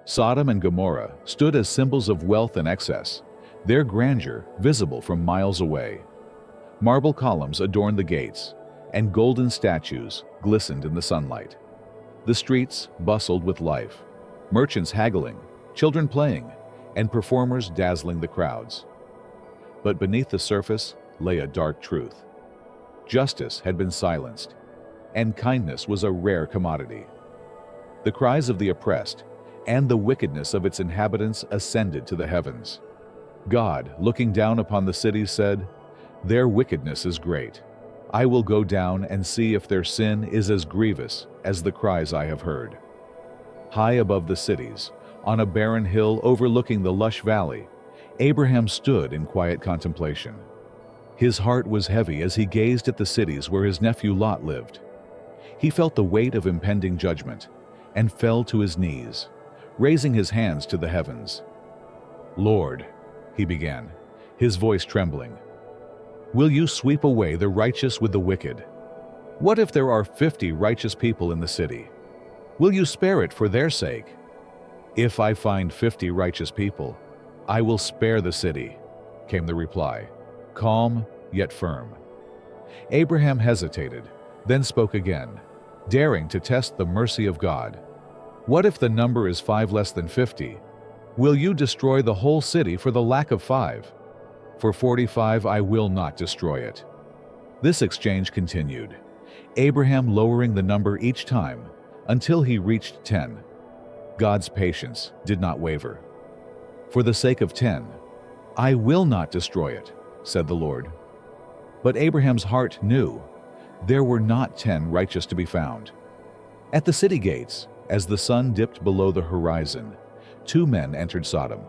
Sodom and Gomorrah stood as symbols of wealth and excess, their grandeur visible from miles away. Marble columns adorned the gates, and golden statues glistened in the sunlight. The streets bustled with life, merchants haggling, children playing, and performers dazzling the crowds. But beneath the surface lay a dark truth. Justice had been silenced, and kindness was a rare commodity. The cries of the oppressed and the wickedness of its inhabitants ascended to the heavens. God, looking down upon the cities, said, "Their wickedness is great. I will go down and see if their sin is as grievous as the cries I have heard." High above the cities, on a barren hill overlooking the lush valley, Abraham stood in quiet contemplation. His heart was heavy as he gazed at the cities where his nephew Lot lived. He felt the weight of impending judgment and fell to his knees, raising his hands to the heavens. "Lord," he began, his voice trembling, "will you sweep away the righteous with the wicked? What if there are 50 righteous people in the city? Will you spare it for their sake? If I find 50 righteous people, I will spare the city," came the reply, calm yet firm. Abraham hesitated, then spoke again, daring to test the mercy of God. "What if the number is 5 less than 50? Will you destroy the whole city for the lack of 5? For 45 I will not destroy it." This exchange continued, Abraham lowering the number each time until he reached 10. God's patience did not waver. "For the sake of 10, I will not destroy it," said the Lord. But Abraham's heart knew there were not 10 righteous to be found. At the city gates, as the sun dipped below the horizon, 2 men entered Sodom.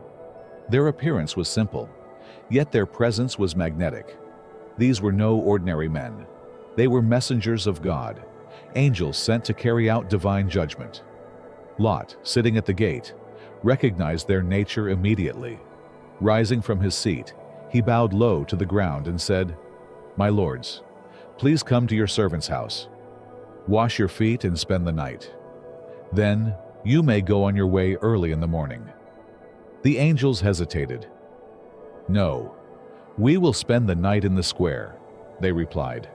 Their appearance was simple, yet their presence was magnetic. These were no ordinary men. They were messengers of God, angels sent to carry out divine judgment. Lot, sitting at the gate, recognized their nature immediately. Rising from his seat, he bowed low to the ground and said, "My lords, please come to your servant's house. Wash your feet and spend the night. Then you may go on your way early in the morning." The angels hesitated. "No, we will spend the night in the square," they replied.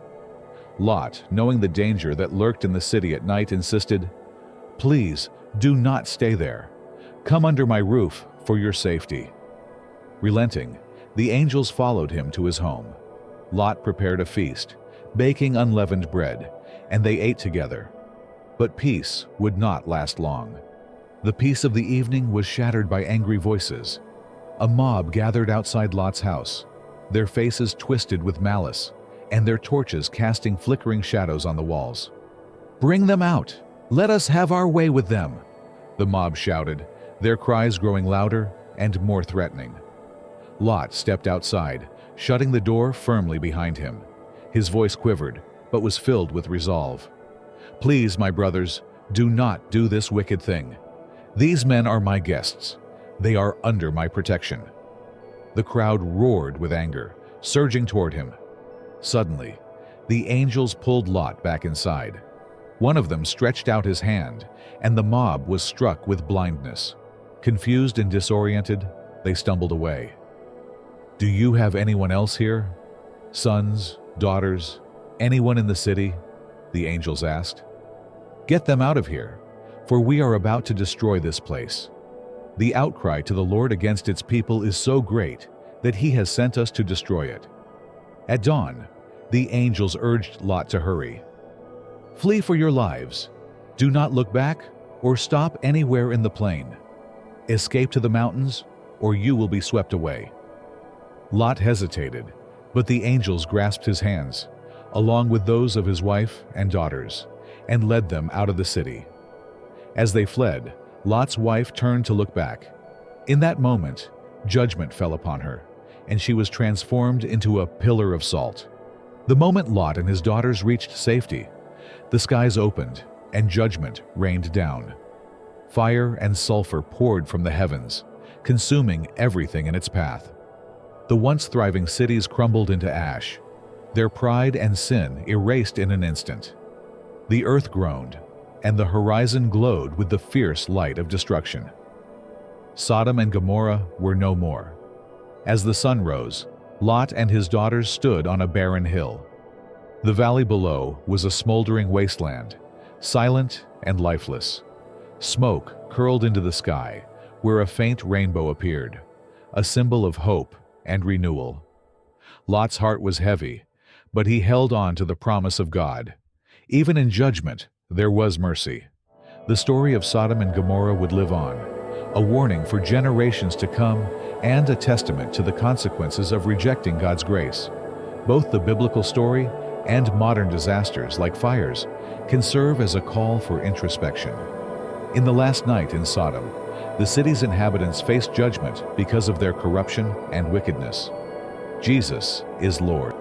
Lot, knowing the danger that lurked in the city at night, insisted, "Please, do not stay there. Come under my roof for your safety." Relenting, the angels followed him to his home. Lot prepared a feast, baking unleavened bread, and they ate together. But peace would not last long. The peace of the evening was shattered by angry voices. A mob gathered outside Lot's house, their faces twisted with malice, and their torches casting flickering shadows on the walls. "Bring them out! Let us have our way with them!" the mob shouted, their cries growing louder and more threatening. Lot stepped outside, shutting the door firmly behind him. His voice quivered, but was filled with resolve. "Please, my brothers, do not do this wicked thing. These men are my guests. They are under my protection." The crowd roared with anger, surging toward him. Suddenly, the angels pulled Lot back inside. One of them stretched out his hand, and the mob was struck with blindness. Confused and disoriented, they stumbled away. "Do you have anyone else here? Sons, daughters, anyone in the city?" the angels asked. "Get them out of here, for we are about to destroy this place. The outcry to the Lord against its people is so great that he has sent us to destroy it." At dawn, the angels urged Lot to hurry. "Flee for your lives. Do not look back or stop anywhere in the plain. Escape to the mountains, or you will be swept away." Lot hesitated, but the angels grasped his hands, along with those of his wife and daughters, and led them out of the city. As they fled, Lot's wife turned to look back. In that moment, judgment fell upon her, and she was transformed into a pillar of salt. The moment Lot and his daughters reached safety, the skies opened and judgment rained down. Fire and sulfur poured from the heavens, consuming everything in its path. The once thriving cities crumbled into ash, their pride and sin erased in an instant. The earth groaned, and the horizon glowed with the fierce light of destruction. Sodom and Gomorrah were no more. As the sun rose, Lot and his daughters stood on a barren hill. The valley below was a smoldering wasteland, silent and lifeless. Smoke curled into the sky, where a faint rainbow appeared, a symbol of hope and renewal. Lot's heart was heavy, but he held on to the promise of God. Even in judgment, there was mercy. The story of Sodom and Gomorrah would live on, a warning for generations to come and a testament to the consequences of rejecting God's grace. Both the biblical story and modern disasters like fires can serve as a call for introspection. In the last night in Sodom, the city's inhabitants faced judgment because of their corruption and wickedness. Jesus is Lord.